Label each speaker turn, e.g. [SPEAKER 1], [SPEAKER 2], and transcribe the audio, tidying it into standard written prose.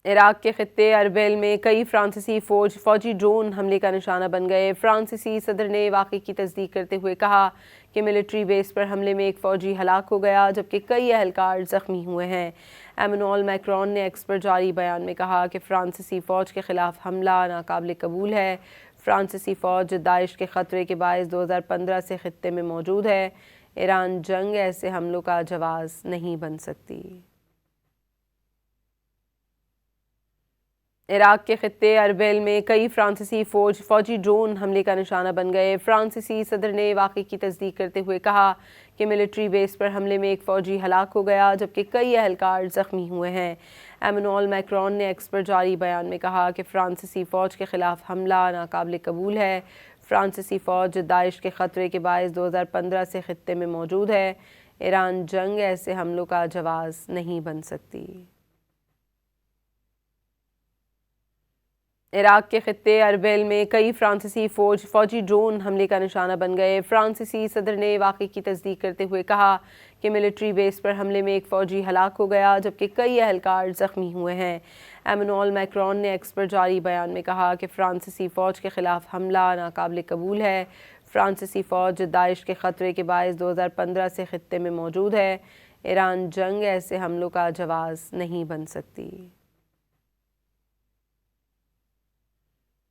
[SPEAKER 1] عراق کے خطے اربیل میں کئی فرانسیسی فوجی ڈرون حملے کا نشانہ بن گئے۔ فرانسیسی صدر نے واقعے کی تصدیق کرتے ہوئے کہا کہ ملٹری بیس پر حملے میں ایک فوجی ہلاک ہو گیا جبکہ کئی اہلکار زخمی ہوئے ہیں۔ ایمانوئل میکرون نے ایکس پر جاری بیان میں کہا کہ فرانسیسی فوج کے خلاف حملہ ناقابل قبول ہے۔ فرانسیسی فوج داعش کے خطرے کے باعث 2015 سے خطے میں موجود ہے۔ ایران جنگ ایسے حملوں کا جواز نہیں بن سکتی۔ عراق کے خطے اربیل میں کئی فرانسیسی فوجی ڈرون حملے کا نشانہ بن گئے۔ فرانسیسی صدر نے واقعے کی تصدیق کرتے ہوئے کہا کہ ملٹری بیس پر حملے میں ایک فوجی ہلاک ہو گیا جبکہ کئی اہلکار زخمی ہوئے ہیں۔ ایمانوئل میکرون نے ایکس پر جاری بیان میں کہا کہ فرانسیسی فوج کے خلاف حملہ ناقابل قبول ہے۔ فرانسیسی فوج داعش کے خطرے کے باعث 2015 سے خطے میں موجود ہے۔ ایران جنگ ایسے حملوں کا جواز نہیں بن سکتی۔ عراق کے خطے اربیل میں کئی فرانسیسی فوجی ڈرون حملے کا نشانہ بن گئے۔ فرانسیسی صدر نے واقعے کی تصدیق کرتے ہوئے کہا کہ ملٹری بیس پر حملے میں ایک فوجی ہلاک ہو گیا جبکہ کئی اہلکار زخمی ہوئے ہیں۔ ایمانوئل میکرون نے ایکس پر جاری بیان میں کہا کہ فرانسیسی فوج کے خلاف حملہ ناقابل قبول ہے۔ فرانسیسی فوج داعش کے خطرے کے باعث 2015 سے خطے میں موجود ہے۔ ایران جنگ ایسے حملوں کا جواز نہیں بن سکتی۔